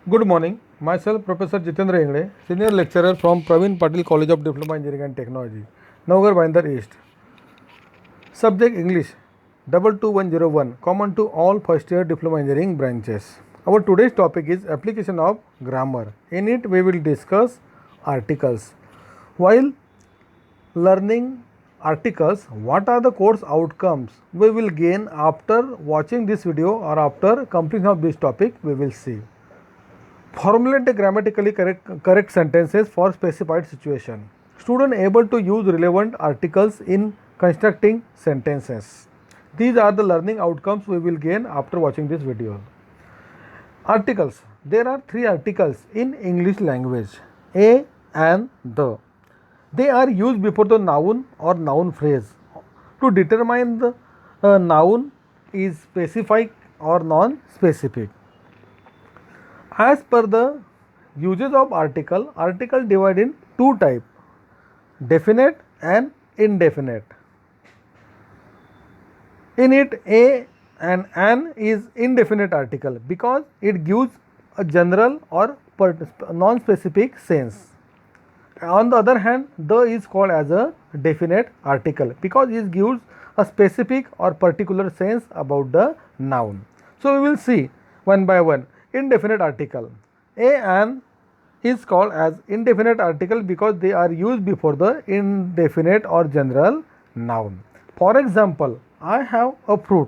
Good morning. Myself, Professor Jitendra Ingre, Senior Lecturer from Praveen Patil College of Diploma Engineering and Technology, Nagar Bandar East. Subject English 22101, common to all first year Diploma Engineering branches. Our today's topic is application of grammar. In it, we will discuss articles. While learning articles, what are the course outcomes we will gain after watching this video or after completion of this topic, we will see. Formulate the grammatically correct sentences for specified situation. Student able to use relevant articles in constructing sentences. These are the learning outcomes we will gain after watching this video. Articles. There are three articles in English language: a and the. They are used before the noun or noun phrase to determine the noun is specific or non-specific. As per the uses of article divided in two types: definite and indefinite. In it, a and an is indefinite article because it gives a general or non-specific sense. On the other hand, the is called as a definite article because it gives a specific or particular sense about the noun. So we will see one by one. Indefinite article. A and is called as indefinite article because they are used before the indefinite or general noun. For example, I have a fruit.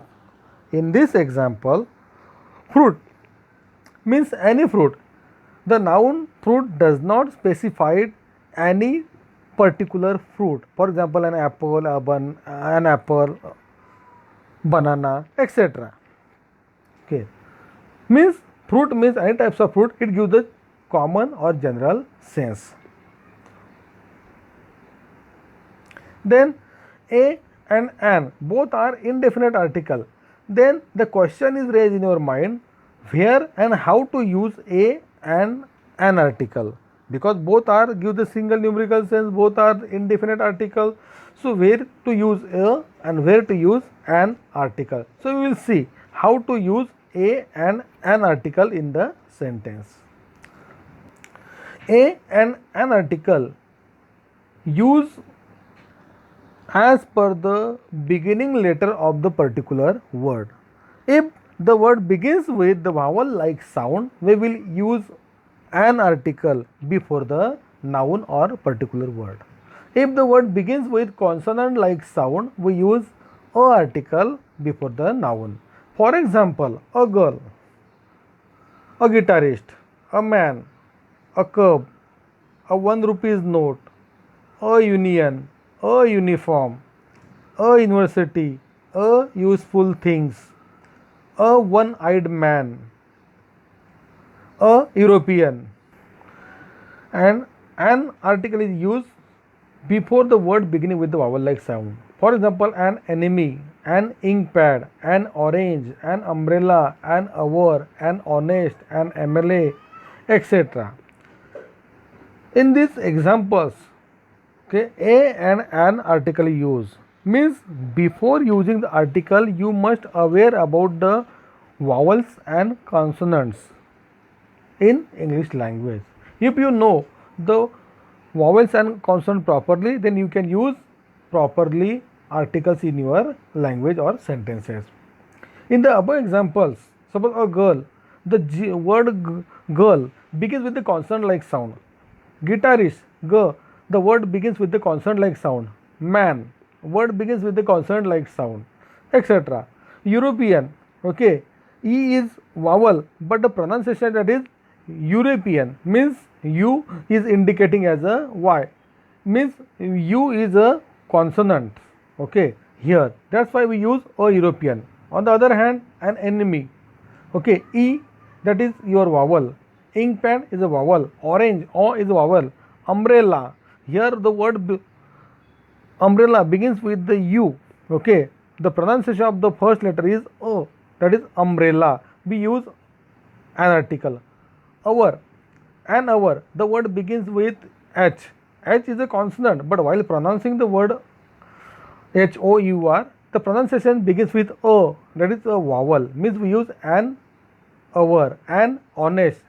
In this example, fruit means any fruit. The noun fruit does not specify any particular fruit. For example, an apple, banana, etc. Okay. Means fruit means any types of fruit, it gives the common or general sense. Then a and an both are indefinite article. Then the question is raised in your mind, where and how to use a and an article, because both are give the single numerical sense, both are indefinite article. So where to use a and where to use an article. So we will see how to use a and an article in the sentence. A and an article use as per the beginning letter of the particular word. If the word begins with the vowel like sound, we will use an article before the noun or particular word. If the word begins with consonant like sound, we use a article before the noun. For example, a girl, a guitarist, a man, a curb, a 1 rupees note, a union, a uniform, a university, a useful things, a one-eyed man, a European. And an article is used before the word beginning with the vowel like sound. For example, an enemy, an ink pad, an orange, an umbrella, an hour, an honest, an MLA, etc. In these examples, okay, a and an article use means before using the article you must aware about the vowels and consonants in English language. If you know the vowels and consonant properly, then you can use properly articles in your language or sentences. In the above examples, suppose a girl, the word girl begins with the consonant like sound. Guitarist, g, the word begins with the consonant like sound. Man, word begins with the consonant like sound, etc. European, okay, e is vowel, but the pronunciation that is European means u is indicating as a y, means u is a consonant, okay, here, that's why we use a European. On the other hand, an enemy, okay, e, that is your vowel, ink pen is a vowel, orange, o is a vowel, umbrella, here the word umbrella begins with the u, okay, the pronunciation of the first letter is o, that is umbrella, we use an article. Hour, an hour, the word begins with h, h is a consonant, but while pronouncing the word HOUR, the pronunciation begins with O, that is a vowel, means we use an hour, an honest,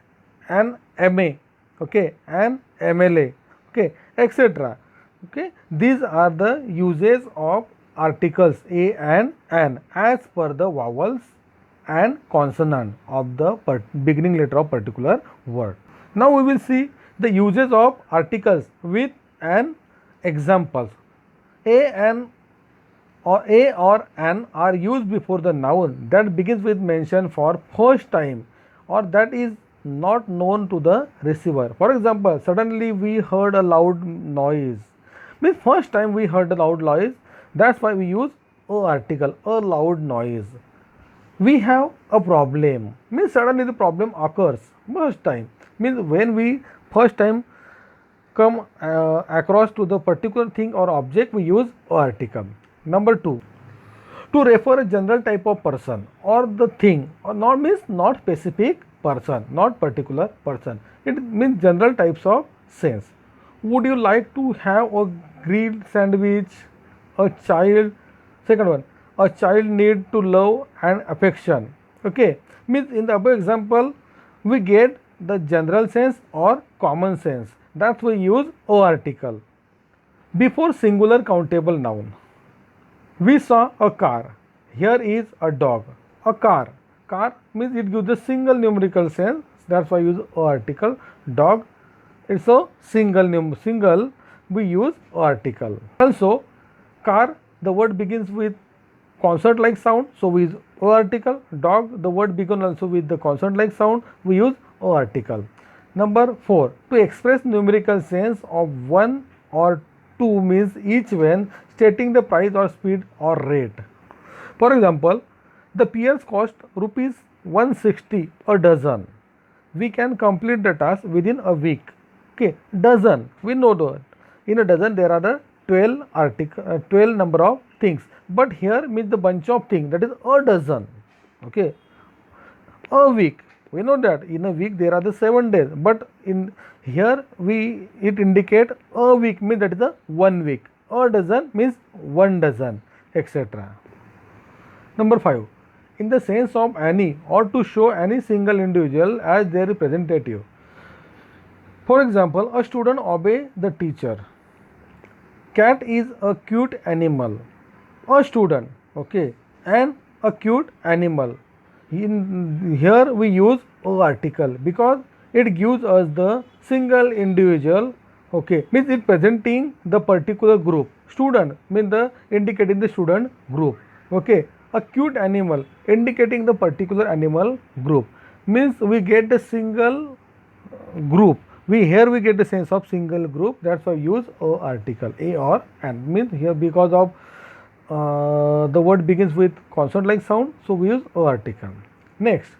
an MA, okay, an MLA, okay, etc. Okay, these are the uses of articles a and an as per the vowels and consonant of the beginning letter of particular word. Now we will see the uses of articles with an examples. A or an are used before the noun that begins with mention for first time or that is not known to the receiver. For example, suddenly we heard a loud noise. Means first time we heard a loud noise, that's why we use a article, a loud noise. We have a problem, means suddenly the problem occurs first time, means when we first time come across to the particular thing or object, we use a article. Number 2, to refer a general type of person or the thing, or not means not specific person, not particular person, it means general types of sense. Would you like to have a grilled sandwich? A child, second one, a child need to love and affection, okay, means in the above example we get the general sense or common sense, that's we use o article. Before singular countable noun, we saw a car, here is a dog. A car, car means it gives the single numerical sense, that's why I use o article. Dog, it's a single we use o article. Also car, the word begins with consonant like sound, so we use o article. Dog, the word begins also with the consonant like sound, we use o article. Number 4, to express numerical sense of 1 or 2 means each when stating the price or speed or rate. For example, the pears cost rupees 160 a dozen. We can complete the task within a week. Okay, dozen, we know that in a dozen there are the 12 number of things, but here means the bunch of things, that is a dozen. Okay, a week, we know that in a week there are the 7 days, but in here it indicate a week means that is the 1 week. A dozen means 1 dozen, etc. Number 5, in the sense of any or to show any single individual as their representative. For example, a student obey the teacher. Cat is a cute animal. A student, okay, and a cute animal. In here we use o article because it gives us the single individual, okay, means it presenting the particular group. Student means the indicating the student group, okay. A cute animal indicating the particular animal group, means we get the single group. We get the sense of single group, that's why use o article. A or an means here because of the word begins with consonant like sound, so we use o article. Next,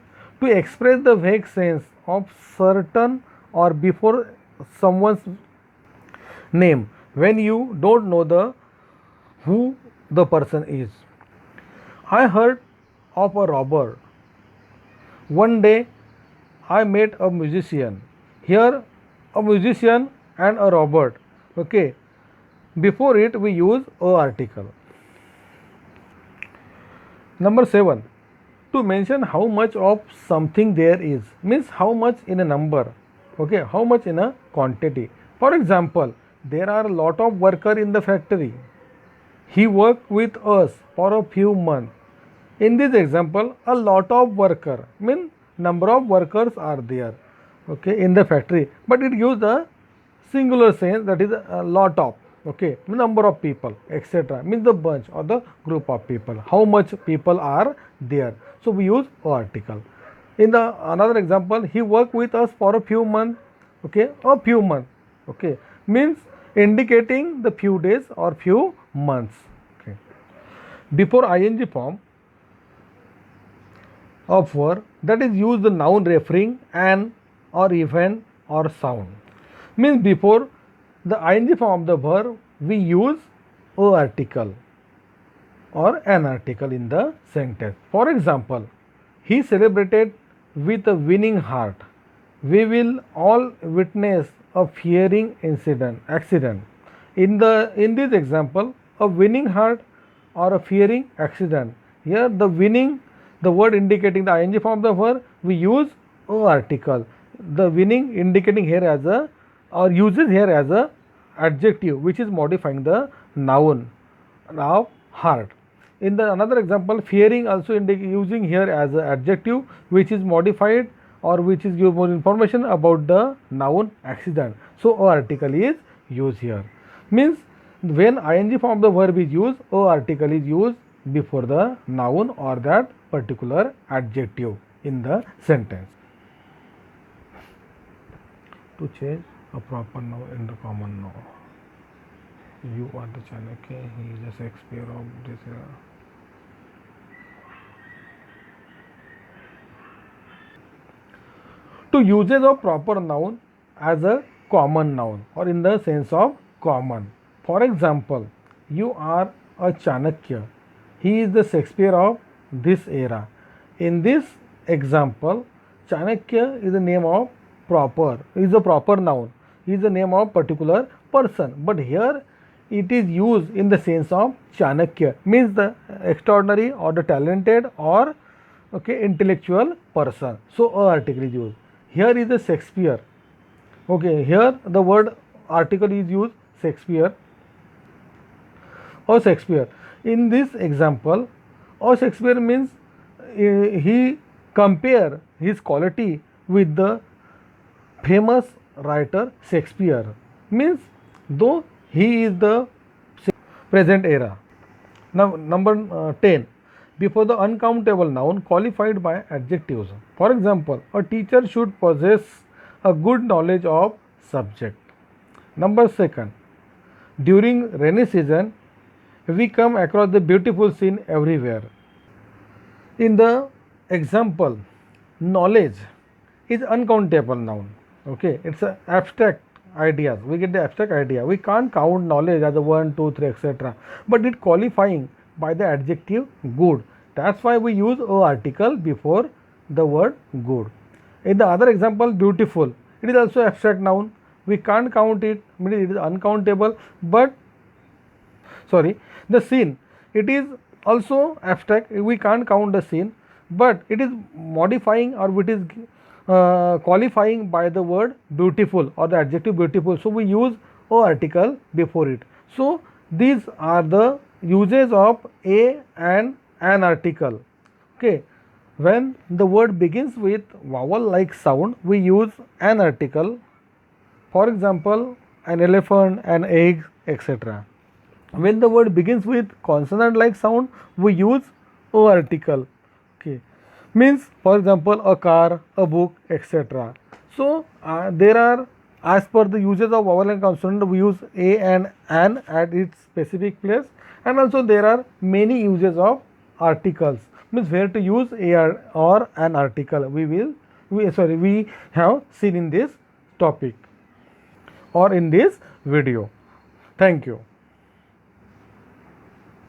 to express the vague sense of certain or before someone's name when you don't know the who the person is. I heard of a robber. One day I met a musician. Here a musician and a robber, okay, before it we use o article. Number 7, to mention how much of something there is, means how much in a number, okay, how much in a quantity. For example, there are a lot of workers in the factory. He worked with us for a few months. In this example, a lot of worker means number of workers are there, okay, in the factory, but it gives the singular sense, that is a lot of, okay, number of people, etc. means the bunch or the group of people, how much people are there, so we use o article. In the another example, he worked with us for a few months, okay, a few months, okay, means indicating the few days or few months, okay. Before ing form of verb, that is use the noun referring an or event or sound, means before the ing form of the verb we use o article or an article in the sentence. For example, he celebrated with a winning heart. We will all witness a fearing accident. In this example, a winning heart or a fearing accident. Here the winning, the word indicating the ing form of the verb, we use o article. the meaning indicating here as a or uses here as a adjective which is modifying the noun of heart. In the another example, fearing also using here as an adjective which is modified or which is give more information about the noun accident. So a article is used here. Means when ing form of the verb is used, a article is used before the noun or that particular adjective in the sentence. To change a proper noun into common noun. You are the Chanakya, he is a Shakespeare of this era. To uses of proper noun as a common noun or in the sense of common. For example, you are a Chanakya, he is the Shakespeare of this era. In this example, Chanakya is the name of proper, is a proper noun, is the name of particular person, but here it is used in the sense of Chanakya, means the extraordinary or the talented or intellectual person. So a article is used. Here is the Shakespeare. Okay, here the word article is used Shakespeare or Shakespeare. In this example, or Shakespeare means he compare his quality with the famous writer Shakespeare, means though he is the present era. Now number 10, before the uncountable noun qualified by adjectives. For example, a teacher should possess a good knowledge of subject. Number 2, during rainy season we come across the beautiful scene everywhere. In the example, knowledge is uncountable noun. Okay, it's an abstract ideas. We get the abstract idea. We can't count knowledge as a 1, 2, 3, etc. But it qualifying by the adjective good. That's why we use a article before the word good. In the other example, beautiful, it is also abstract noun. We can't count it, meaning it is uncountable. But sorry, the scene, it is also abstract. We can't count the scene, but it is modifying or it is qualifying by the word beautiful or the adjective beautiful. So we use a article before it. So these are the uses of a and an article. Okay, when the word begins with vowel like sound, we use an article. For example, an elephant, an egg, etc. When the word begins with consonant like sound, we use a article. Okay, means for example a car, a book, etc. So there are, as per the uses of vowel and consonant, we use a and an at its specific place, and also there are many uses of articles, means where to use a or an article. We have seen in this topic or in this video. Thank you.